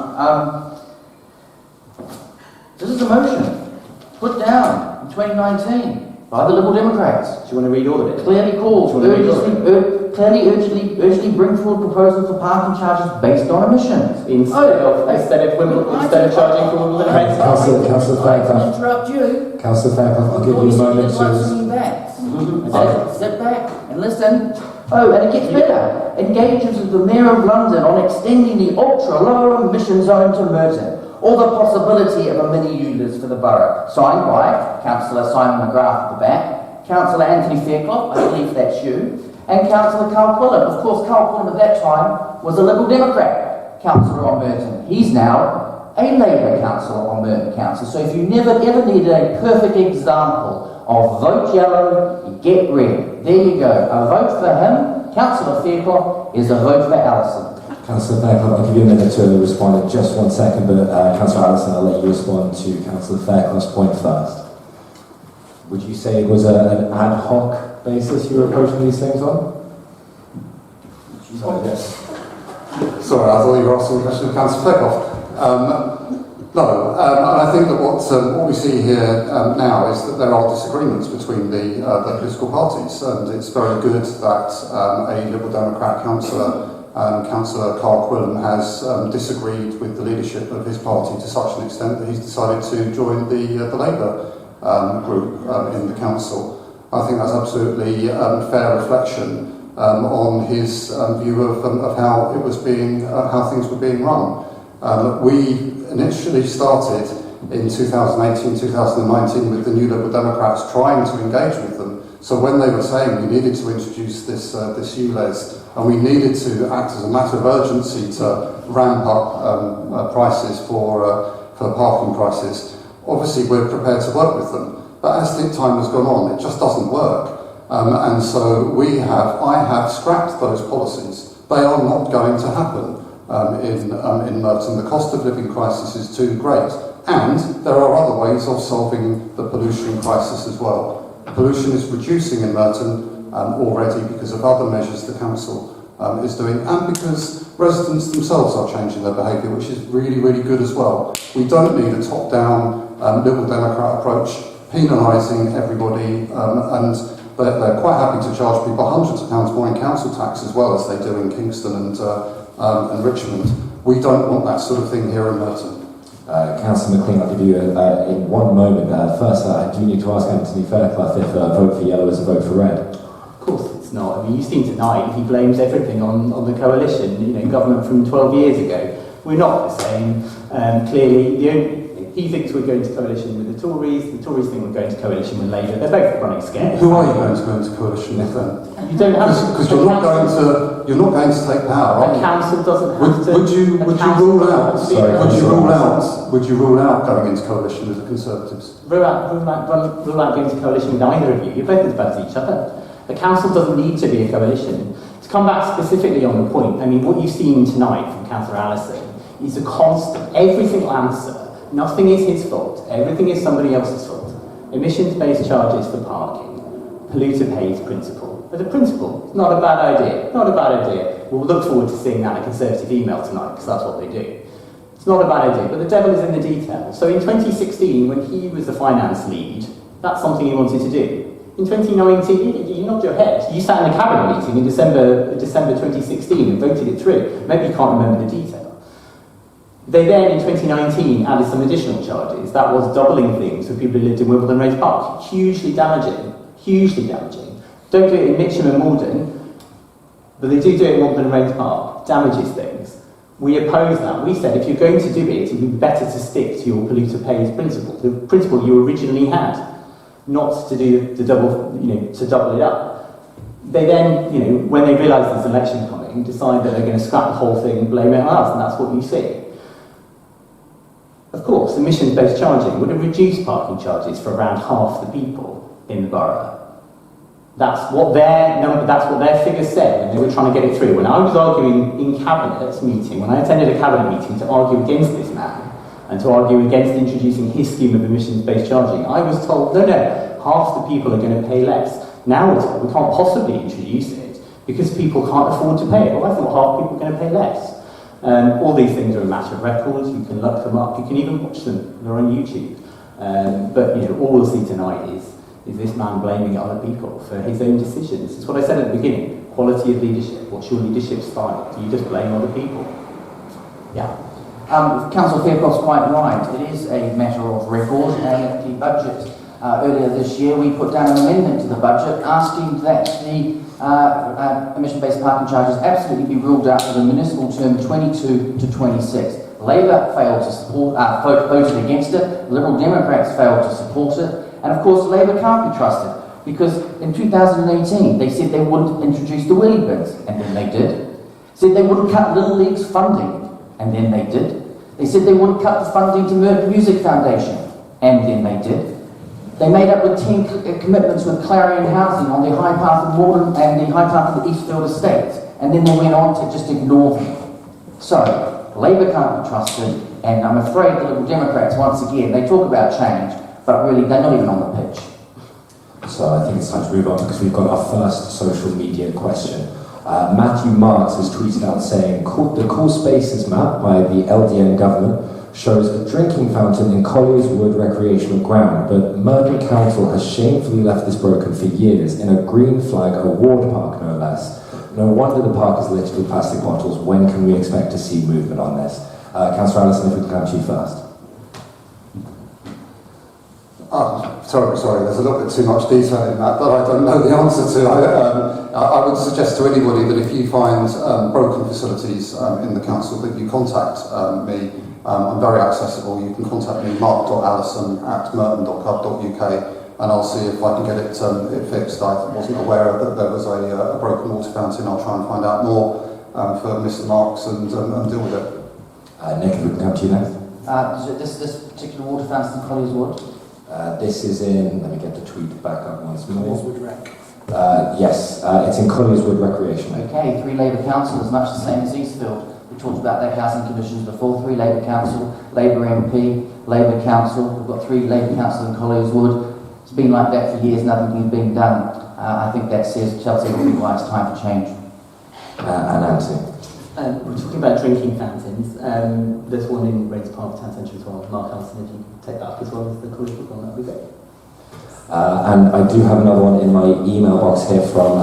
This is a motion put down in 2019 by the Liberal Democrats. Do you want to read all of it? Clearly calls, urgently bring forward proposals for parking charges based on emissions. Instead of charging for Wimbledon and Rains Park. Councillor Fairclough. Interrupt you. Councillor Fairclough, I'll give you a moment to... Step back and listen. Oh, and it gets better. Engages with the Mayor of London on extending the ultra-low emission zone to Merton, or the possibility of a mini-ULEZ for the borough. Signed by Councillor Simon McGrath at the back, Councillor Anthony Fairclough, I believe that's you, and Councillor Carl Quillen. Of course, Carl Quillen at that time was a Liberal Democrat councillor on Merton. He's now a Labour councillor on Merton Council. So if you ever needed a perfect example of vote yellow, you get red. There you go. A vote for him, Councillor Fairclough, is a vote for Allison. Councillor Fairclough, I'll give you a minute to respond in just 1 second, but Councillor Allison, I'll let you respond to Councillor Fairclough's point first. Would you say it was an ad hoc basis you were approaching these things on? Yes. Sorry, I thought you were asking a question of Councillor Fairclough. No, and I think that what we see here now is that there are disagreements between the political parties, and it's very good that a Liberal Democrat councillor, Councillor Carl Quillen, has disagreed with the leadership of his party to such an extent that he's decided to join the Labour group in the council. I think that's absolutely fair reflection on his view of how it was being, how things were being run. We initially started in 2018-2019 with the New Liberal Democrats trying to engage with them. So when they were saying we needed to introduce this ULEZ and we needed to act as a matter of urgency to ramp up prices for parking prices, obviously we're prepared to work with them. But as the time has gone on, it just doesn't work. And so I have scrapped those policies. They are not going to happen. In Merton. The cost of living crisis is too great, and there are other ways of solving the pollution crisis as well. Pollution is reducing in Merton already because of other measures the council is doing, and because residents themselves are changing their behaviour, which is really, really good as well. We don't need a top-down Liberal Democrat approach, penalising everybody, and they're quite happy to charge people hundreds of pounds more in council tax as well as they do in Kingston and Richmond. We don't want that sort of thing here in Merton. Councillor McLean, I'll give you in one moment. First, I do need to ask Anthony Fairclough if a vote for yellow is a vote for red. Of course it's not. I mean, you've seen tonight, he blames everything on the coalition, government from 12 years ago. We're not the same. Clearly, He thinks we're going to coalition with the Tories think we're going to coalition with Labour. They're both running scared. Who are you going to go into coalition with then? You don't have to. Because you're not going to take power, are The you? council doesn't have to. Would you rule out? Sorry, Would you rule out going into coalition with the Conservatives? Rule out going to coalition with either of you. You're both as bad as each other. The council doesn't need to be a coalition. To come back specifically on the point, I mean, what you've seen tonight from Councillor Allison is a constant, every single answer. Nothing is his fault. Everything is somebody else's fault. Emissions-based charges for parking, polluter pays principle. But the principle is not a bad idea. Not a bad idea. We'll look forward to seeing that in a Conservative email tonight, because that's what they do. It's not a bad idea, but the devil is in the details. So in 2016, when he was the finance lead, that's something he wanted to do. In 2019, you nodded your head. You sat in a cabinet meeting in December 2016 and voted it through. Maybe you can't remember the detail. They then, in 2019, added some additional charges. That was doubling things for people who lived in Wimbledon Race Park. Hugely damaging. Hugely damaging. Don't do it in Mitcham and Malden, but they do it in Wimbledon Race Park. Damages things. We oppose that. We said if you're going to do it, it'd be better to stick to your polluter pays principle, the principle you originally had, not to do the double, to double it up. They then, when they realise there's an election coming, decide that they're going to scrap the whole thing and blame it on us, and that's what you see. Of course, emissions-based charging would have reduced parking charges for around half the people in the borough. That's what their figures said when they were trying to get it through. When I was arguing in cabinet meeting, when I attended a cabinet meeting to argue against this man and to argue against introducing his scheme of emissions-based charging, I was told, no, half the people are going to pay less. Now we're told we can't possibly introduce it because people can't afford to pay it. Well, I thought half people are going to pay less. All these things are a matter of records. You can look them up. You can even watch them. They're on YouTube. But all we'll see tonight is this man blaming other people for his own decisions. It's what I said at the beginning. Quality of leadership. What's your leadership style? Do you just blame other people? Yeah. Councillor Faircroft's quite right. It is a matter of record, and the budget earlier this year we put down an amendment to the budget asking that the emission-based parking charges absolutely be ruled out for the municipal term 22 to 26. Labour failed to support, voted against it. Liberal Democrats failed to support it. And of course, Labour can't be trusted because in 2018 they said they wouldn't introduce the wheelie bins, and then they did. Said they wouldn't cut Little League's funding, and then they did. They said they wouldn't cut the funding to Merton Music Foundation, and then they did. They made up with 10 commitments with Clarion Housing on the High Path of Malden and the High Path of the Eastfield Estates, and then they went on to just ignore them. So, Labour can't be trusted, and I'm afraid the Liberal Democrats, once again, they talk about change, but really they're not even on the pitch. So I think it's time to move on because we've got our first social media question. Matthew Marks has tweeted out saying, the Cool Spaces map by the LDN government shows a drinking fountain in Colliers Wood recreational ground, but Merton Council has shamefully left this broken for years in a green flag award park, no less. No wonder the park is littered with plastic bottles. When can we expect to see movement on this? Councillor Allison, if we can come to you first. Sorry, there's a little bit too much detail in that I don't know the answer to. I would suggest to anybody that if you find broken facilities in the council, that you contact me. I'm very accessible. You can contact me, mark.allison@merton.gov.uk, and I'll see if I can get it fixed. I wasn't aware that there was a broken water fountain. I'll try and find out more for Mr. Marks and deal with it. Nick, if we can come to you next. So this particular water fountain in Colliers Wood? This is in, let me get the tweet back up once more. Colliers Wood Rec. Yes, it's in Colliers Wood Recreation. Okay, 3 Labour councillors, much the same as Eastfield. We talked about their housing conditions before. 3 Labour council, Labour MP, Labour council. We've got 3 Labour councillors in Colliers Wood. It's been like that for years, nothing has been done. I think that says Chelsea will be why it's time for change. And Nancy. We're talking about drinking fountains. There's one in Rains Park Town Centre as well. Mark Allison, if you can take that up as well as the College Book on, that would be great. And I do have another one in my email box here from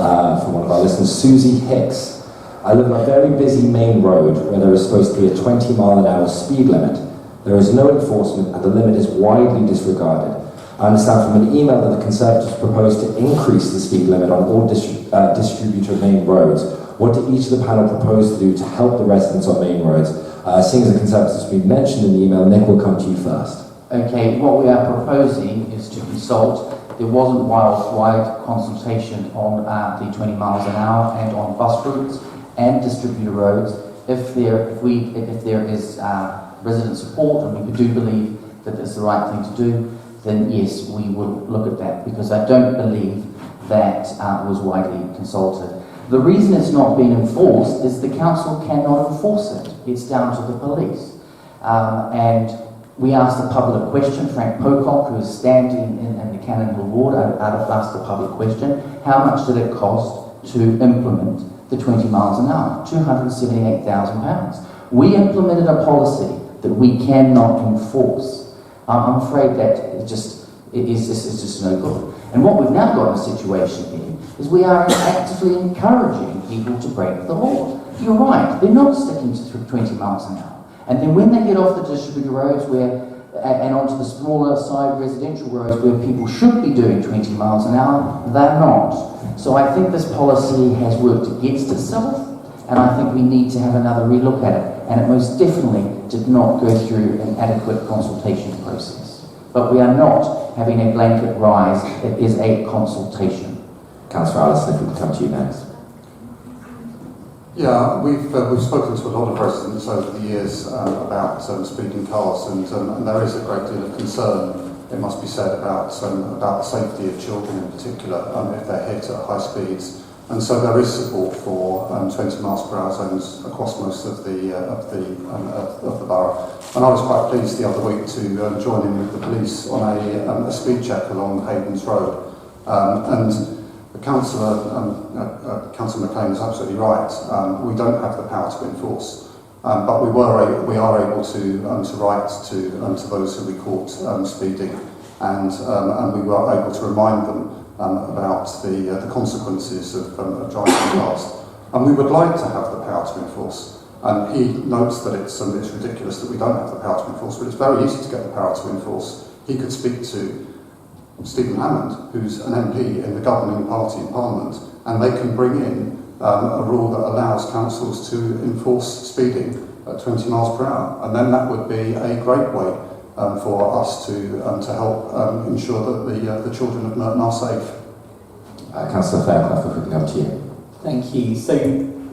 one of our listeners, Susie Hicks. I live on a very busy main road where there is supposed to be a 20-mile-an-hour speed limit. There is no enforcement and the limit is widely disregarded. I understand from an email that the Conservatives propose to increase the speed limit on all distributor main roads. What did each of the panel propose to do to help the residents on main roads? Seeing as the Conservatives have been mentioned in the email, Nick will come to you first. Okay, what we are proposing is to consult. There wasn't wide consultation on the 20 miles an hour and on bus routes and distributor roads. If there is resident support, and we do believe that it's the right thing to do, then yes, we will look at that, because I don't believe that was widely consulted. The reason it's not been enforced is the council cannot enforce it. It's down to the police. And we asked the public question. Frank Pocock, who is standing in the Cannon Hill Ward, asked the public question, how much did it cost to implement the 20 miles an hour? £278,000. We implemented a policy that we cannot enforce. I'm afraid that it's just no good. And what we've now got in a situation here is we are actively encouraging people to break the law. You're right, they're not sticking to 20 miles an hour. And then when they get off the distributor roads and onto the smaller side residential roads where people should be doing 20 miles an hour, they're not. So I think this policy has worked against itself, and I think we need to have another relook at it. And it most definitely did not go through an adequate consultation process. But we are not having a blanket rise, it is a consultation. Councillor Allison, if we can come to you next. Yeah, we've spoken to a lot of residents over the years about speeding cars, and there is a great deal of concern, it must be said, about the safety of children in particular if they're hit at high speeds. And so there is support for 20 miles per hour zones across most of the borough. And I was quite pleased the other week to join in with the police on a speed check along Hayden's Road. And Councillor McLean is absolutely right. We don't have the power to enforce, but we are able to write to those who we caught speeding, and we were able to remind them about the consequences of driving fast. And we would like to have the power to enforce. And he notes that it's ridiculous that we don't have the power to enforce, but it's very easy to get the power to enforce. He could speak to Stephen Hammond, who's an MP in the governing party in Parliament, and they can bring in a rule that allows councils to enforce speeding at 20 miles per hour. And then that would be a great way for us to help ensure that the children of Merton are safe. Councillor Fairclough, if we can come to you. Thank you. So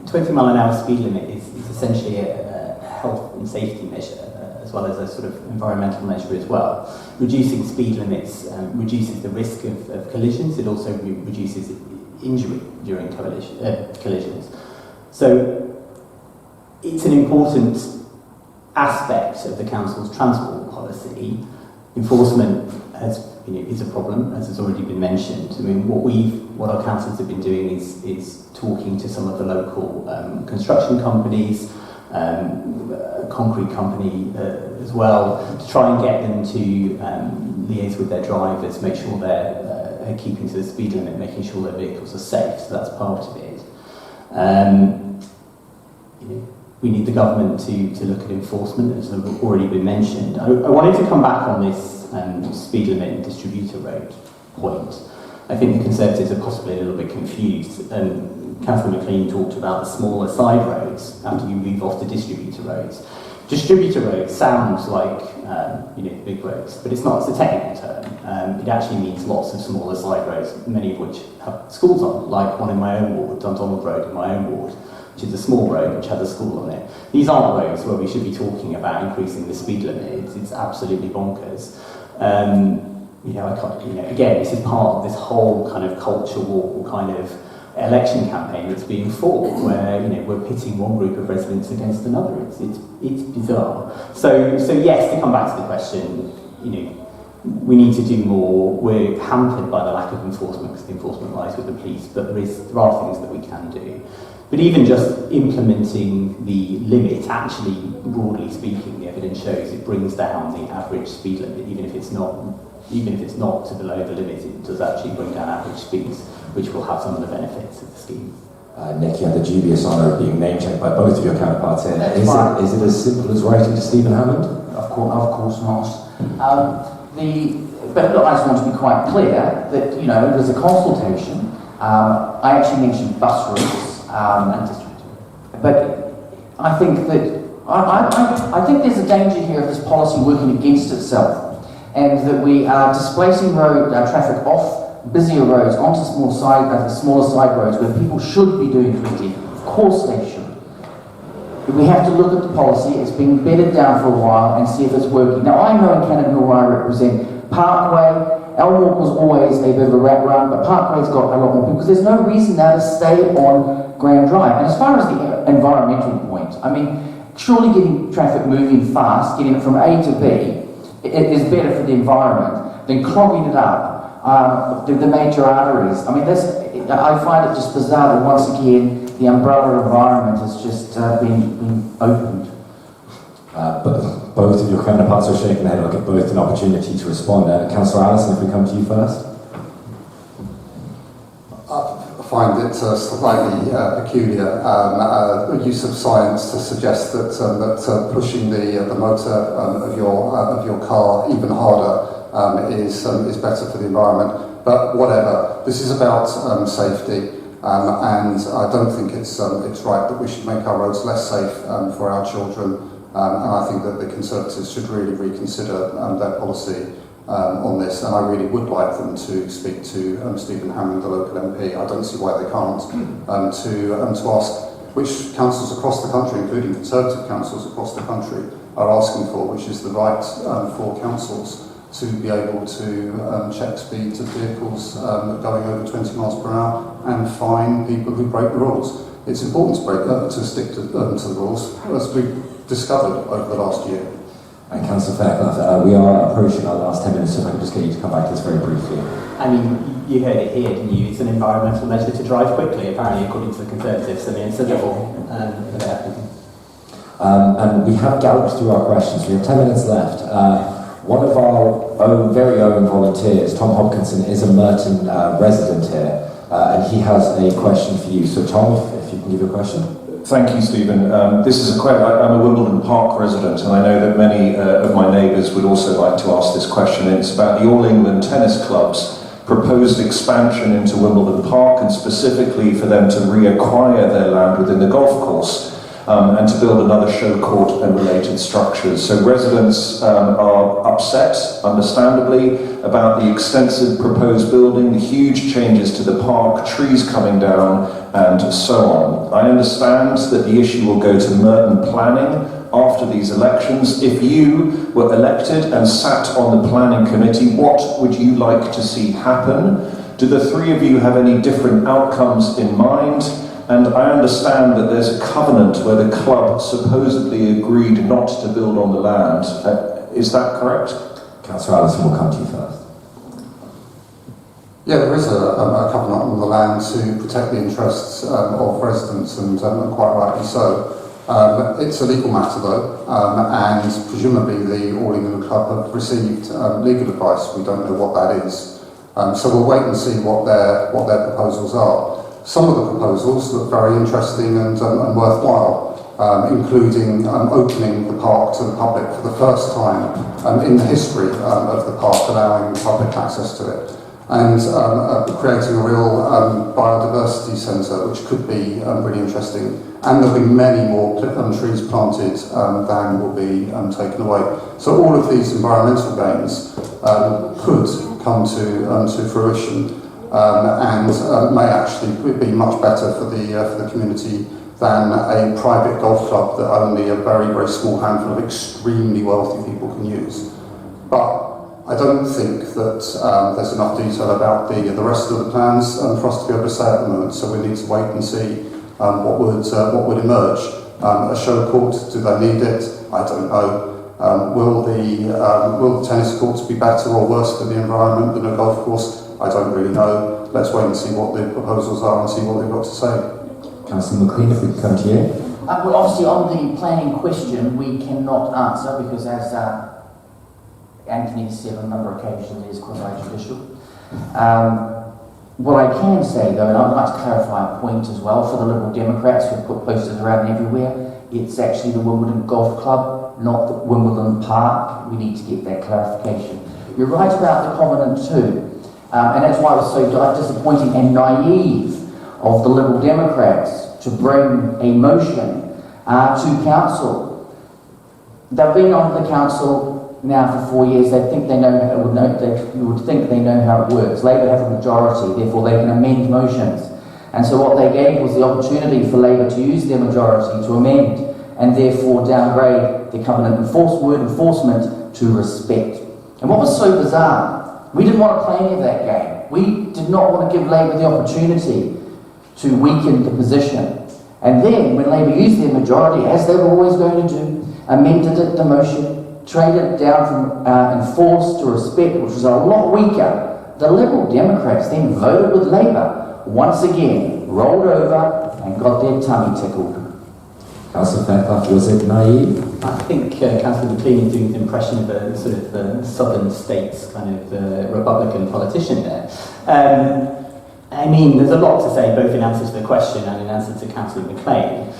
20 mile an hour speed limit is essentially a health and safety measure, as well as a sort of environmental measure as well. Reducing speed limits reduces the risk of collisions. It also reduces injury during collisions. So it's an important aspect of the council's transport policy. Enforcement is a problem, as has already been mentioned. I mean, what our councils have been doing is talking to some of the local construction companies, concrete company as well, to try and get them to liaise with their drivers, make sure they're keeping to the speed limit, making sure their vehicles are safe. So that's part of it. We need the government to look at enforcement, as has already been mentioned. I wanted to come back on this speed limit and distributor road point. I think the Conservatives are possibly a little bit confused. Councillor McLean talked about the smaller side roads after you move off the distributor roads. Distributor roads sounds like big roads, but it's not. It's a technical term. It actually means lots of smaller side roads, many of which have schools on, like one in my own ward, Dundonald Road in my own ward, which is a small road which has a school on it. These aren't roads where we should be talking about increasing the speed limit. It's absolutely bonkers. Again, this is part of this whole kind of culture war kind of election campaign that's being fought, where we're pitting one group of residents against another. It's bizarre. So yes, to come back to the question, we need to do more. We're hampered by the lack of enforcement because the enforcement lies with the police, but there are things that we can do. But even just implementing the limit, actually, broadly speaking, the evidence shows it brings down the average speed limit, even if it's not to below the limit. It does actually bring down average speeds, which will have some of the benefits of the scheme. Nick, you had the dubious honour of being name-checked by both of your counterparts here. Is it as simple as writing to Stephen Hammond? Of course not. But look, I just want to be quite clear that there's a consultation. I actually mentioned bus routes. But I think that I think there's a danger here of this policy working against itself. and that we are displacing traffic off busier roads onto smaller side roads where people should be doing 20. Of course they should. We have to look at the policy. It's been bedded down for a while and see if it's working. Now, I know in Cannon Hill where I represent Parkway, Elmwalk was always a bit of a rat run, but Parkway's got a lot more people because there's no reason now to stay on Grand Drive. And as far as the environmental point, I mean, surely getting traffic moving fast, getting it from A to B, it is better for the environment than clogging it up, the major arteries. I mean, I find it just bizarre that once again the umbrella environment has just been opened. But both of your counterparts are shaking their head. I'll give both an opportunity to respond. Councillor Allison, if we come to you first. I find it slightly peculiar use of science to suggest that pushing the motor of your car even harder is better for the environment. But whatever. This is about safety, and I don't think it's right that we should make our roads less safe for our children. And I think that the Conservatives should really reconsider their policy on this, and I really would like them to speak to Stephen Hammond, the local MP. I don't see why they can't, to ask which councils across the country, including Conservative councils across the country, are asking for, which is the right for councils to be able to check speeds of vehicles going over 20 miles per hour and fine people who break the rules. It's important to stick to the rules, as we've discovered over the last year. And Councillor Fairclough, we are approaching our last 10 minutes, so if I can just get you to come back to this very briefly. I mean, you heard it here, didn't you? It's an environmental measure to drive quickly, apparently, according to the Conservatives. I mean, it's a little... and we have galloped through our questions. We have 10 minutes left. One of our very own volunteers, Tom Hopkinson, is a Merton resident here, and he has a question for you. So Tom, if you can give a question. Thank you, Stephen. This is a question. I'm a Wimbledon Park resident, and I know that many of my neighbours would also like to ask this question. It's about the All England Tennis Club's proposed expansion into Wimbledon Park, and specifically for them to reacquire their land within the golf course and to build another show court and related structures. So residents are upset, understandably, about the extensive proposed building, the huge changes to the park, trees coming down, and so on. I understand that the issue will go to Merton Planning after these elections. If you were elected and sat on the planning committee, what would you like to see happen? Do the three of you have any different outcomes in mind? And I understand that there's a covenant where the club supposedly agreed not to build on the land. Is that correct? Councillor Allison, will come to you first. Yeah, there is a covenant on the land to protect the interests of residents, and quite rightly so. It's a legal matter though, and presumably the All England Club have received legal advice. We don't know what that is. So we'll wait and see what their proposals are. Some of the proposals look very interesting and worthwhile, including opening the park to the public for the first time in the history of the park, allowing public access to it, and creating a real biodiversity centre, which could be really interesting. And there'll be many more trees planted than will be taken away. So all of these environmental gains could come to fruition. And may actually be much better for the community than a private golf club that only a very, very small handful of extremely wealthy people can use. But I don't think that there's enough detail about the rest of the plans for us to be able to say at the moment. So we need to wait and see what would emerge. A show court, do they need it? I don't know. Will the tennis courts be better or worse for the environment than a golf course? I don't really know. Let's wait and see what the proposals are and see what they've got to say. Councillor McLean, if we can come to you. Well, obviously on the planning question we cannot answer because, as Anthony said on a number of occasions, it is quasi-judicial. What I can say though, and I'd like to clarify a point as well for the Liberal Democrats who put posters around everywhere, it's actually the Wimbledon Golf Club, not the Wimbledon Park. We need to get that clarification. You're right about the covenant too. And that's why it was so disappointing and naive of the Liberal Democrats to bring a motion to council. They've been on the council now for 4 years, they think they know, you would think they know how it works. Labour have a majority, therefore they can amend motions. And so what they gave was the opportunity for Labour to use their majority to amend and therefore downgrade the covenant word enforcement to respect. And what was so bizarre, we didn't want to play any of that game. We did not want to give Labour the opportunity to weaken the position. And then, when Labour used their majority, as they were always going to do, amended it, the motion, traded it down from enforced to respect, which was a lot weaker, the Liberal Democrats then voted with Labour, once again, rolled over and got their tummy tickled. Councillor Fairclough, was it naive? I think Councillor McLean is doing an impression of a sort of southern states kind of Republican politician there. I mean, there's a lot to say both in answer to the question and in answer to Councillor McLean.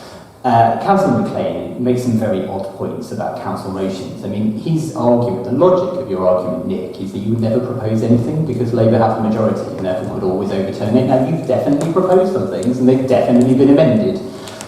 Councillor McLean makes some very odd points about council motions. I mean, his argument, the logic of your argument, Nick, is that you would never propose anything because Labour have the majority and therefore could always overturn it. Now, you've definitely proposed some things and they've definitely been amended.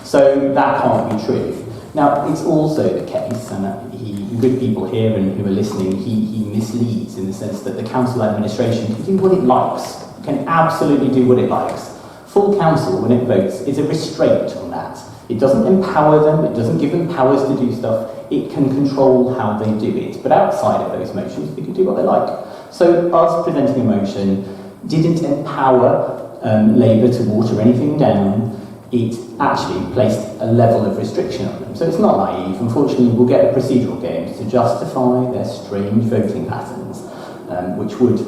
So that can't be true. Now, it's also the case, and good people here and who are listening, he misleads in the sense that the council administration can do what it likes, can absolutely do what it likes. Full council, when it votes, is a restraint on that. It doesn't empower them, it doesn't give them powers to do stuff, it can control how they do it. But outside of those motions, they can do what they like. So us presenting a motion didn't empower Labour to water anything down. It actually placed a level of restriction on them. So it's not naive. Unfortunately, we'll get the procedural games to justify their strange voting patterns, which would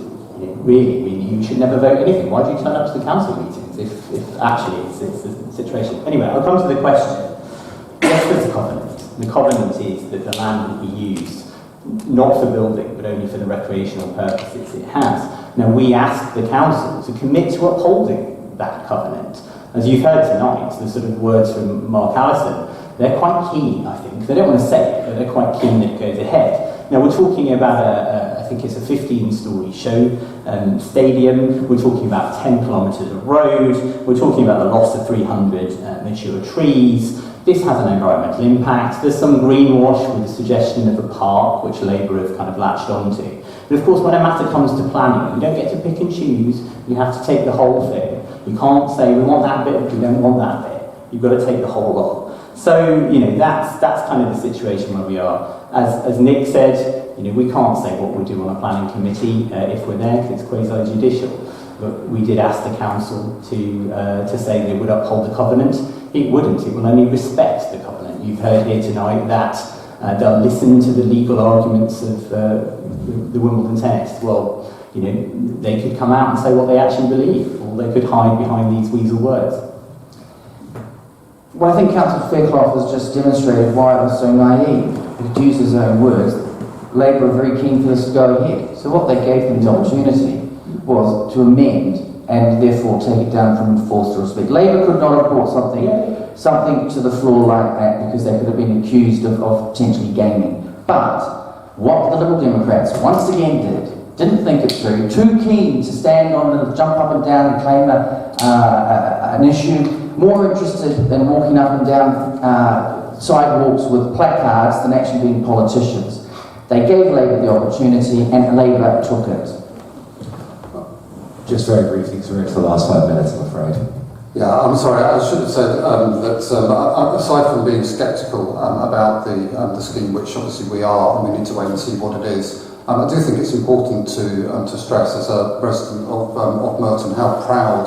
really mean you should never vote anything. Why do you turn up to the council meetings if actually it's a situation? Anyway, I'll come to the question. Yes, there's a covenant. The covenant is that the land will be used not for building, but only for the recreational purposes it has. Now, we ask the council to commit to upholding that covenant. As you've heard tonight, the sort of words from Mark Allison, they're quite keen, I think. They don't want to say it, but they're quite keen that it goes ahead. Now, we're talking about I think it's a 15-storey show stadium. We're talking about 10 kilometres of road. We're talking about the loss of 300 mature trees. This has an environmental impact. There's some greenwash with the suggestion of a park, which Labour have kind of latched onto. But of course, when a matter comes to planning, you don't get to pick and choose. You have to take the whole thing. You can't say, we want that bit, we don't want that bit. You've got to take the whole lot. So, that's kind of the situation where we are. As Nick said, we can't say what we'll do on a planning committee if we're there, because it's quasi-judicial. But we did ask the council to say they would uphold the covenant. It wouldn't. It will only respect the covenant. You've heard here tonight that they'll listen to the legal arguments of the Wimbledon tennis. Well, they could come out and say what they actually believe, or they could hide behind these weasel words. Well, I think Councillor Fairclough has just demonstrated why it was so naive. To use his own words, Labour are very keen for this to go ahead. So what they gave them the opportunity was to amend and therefore take it down from enforced to respect. Labour could not have brought something to the floor like that because they could have been accused of potentially gaming. But what the Liberal Democrats once again didn't think it through, too keen to stand on and jump up and down and claim an issue, more interested in walking up and down sidewalks with placards than actually being politicians. They gave Labour the opportunity and Labour took it. Just very briefly, because we're into the last 5 minutes, I'm afraid. Yeah, I'm sorry, I should have said that aside from being sceptical about the scheme, which obviously we are, and we need to wait and see what it is, I do think it's important to stress as a resident of Merton how proud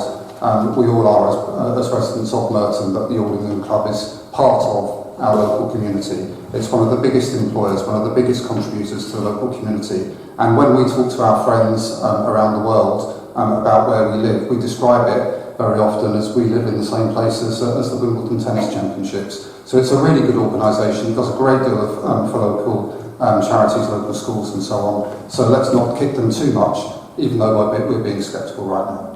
we all are as residents of Merton that the All England Club is part of our local community. It's one of the biggest employers, one of the biggest contributors to the local community. And when we talk to our friends around the world about where we live, we describe it very often as we live in the same place as the Wimbledon Tennis Championships. So it's a really good organisation. It does a great deal of for local charities, local schools and so on. So let's not kick them too much, even though we're being sceptical right now.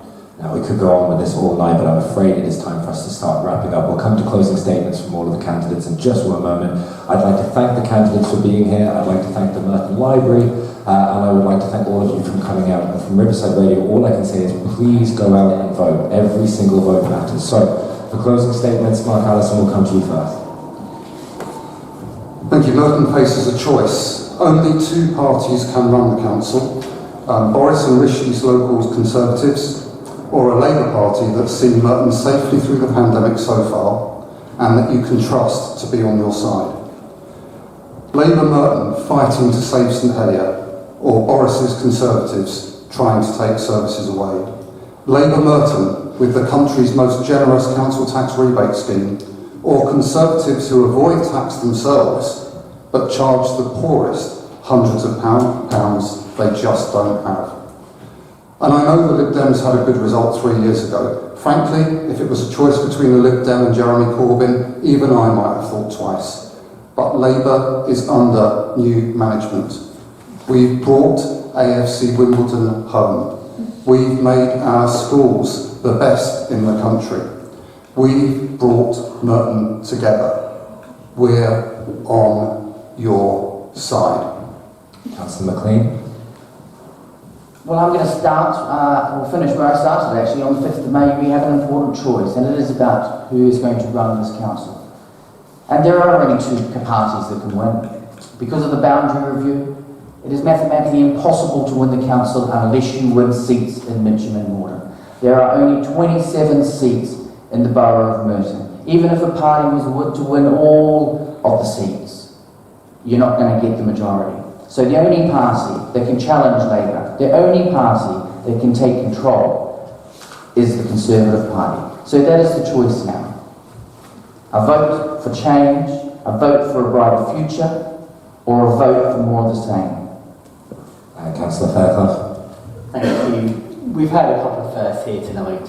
Now, we could go on with this all night, but I'm afraid it is time for us to start wrapping up. We'll come to closing statements from all of the candidates in just one moment. I'd like to thank the candidates for being here. I'd like to thank the Merton Library, and I would like to thank all of you for coming out. And from Riverside Radio, all I can say is please go out and vote. Every single vote matters. So, for closing statements, Mark Allison will come to you first. Thank you. Merton faces a choice. Only two parties can run the council. Boris and Rishi's local Conservatives, or a Labour Party that's seen Merton safely through the pandemic so far and that you can trust to be on your side. Labour Merton fighting to save St Helier, or Boris's Conservatives trying to take services away. Labour Merton with the country's most generous council tax rebate scheme, or Conservatives who avoid tax themselves but charge the poorest hundreds of pounds they just don't have. And I know the Lib Dems had a good result 3 years ago. Frankly, if it was a choice between the Lib Dem and Jeremy Corbyn, even I might have thought twice. But Labour is under new management. We've brought AFC Wimbledon home. We've made our schools the best in the country. We've brought Merton together. We're on your side. Councillor McLean. Well, I'm going to start, finish where I started actually. On the 5th of May, we have an important choice, and it is about who is going to run this council. And there are only two parties that can win. Because of the boundary review, it is mathematically impossible to win the council unless you win seats in Mitcham and Morden. There are only 27 seats in the borough of Merton. Even if a party was to win all of the seats, you're not going to get the majority. So the only party that can challenge Labour, the only party that can take control is the Conservative Party. So that is the choice now. A vote for change, a vote for a brighter future, or a vote for more of the same. Councillor Fairclough. Thank you. We've had a couple of firsts here tonight.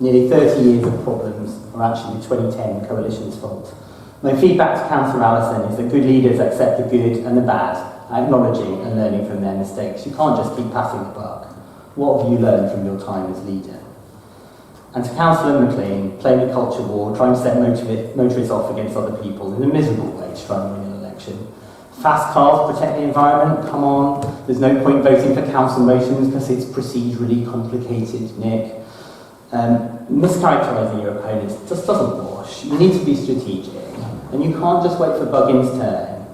Nearly 30 years of problems are actually the 2010 coalition's fault. My feedback to Councillor Allison is that good leaders accept the good and the bad, acknowledging and learning from their mistakes. You can't just keep passing the buck. What have you learned from your time as leader? And to Councillor McLean, playing the culture war, trying to set motorists off against other people in a miserable way to try and win an election. Fast cars protect the environment, come on. There's no point voting for council motions because it's procedurally complicated, Nick. Mischaracterising your opponents just doesn't wash. You need to be strategic. And you can't just wait for Buggins' turn.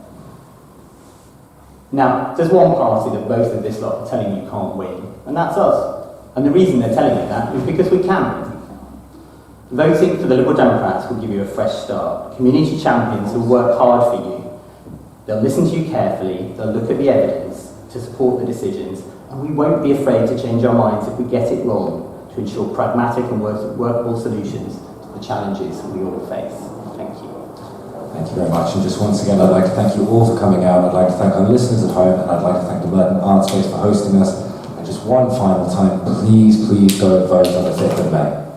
Now, there's one party that both of this lot are telling you can't win, and that's us. And the reason they're telling you that is because we can win. Voting for the Liberal Democrats will give you a fresh start. Community champions will work hard for you. They'll listen to you carefully, they'll look at the evidence to support the decisions, and we won't be afraid to change our minds if we get it wrong to ensure pragmatic and workable solutions to the challenges we all face. Thank you. Thank you very much. And just once again, I'd like to thank you all for coming out. I'd like to thank our listeners at home, and I'd like to thank the Merton Art Space for hosting us. And just one final time, please go and vote on the 5th of May.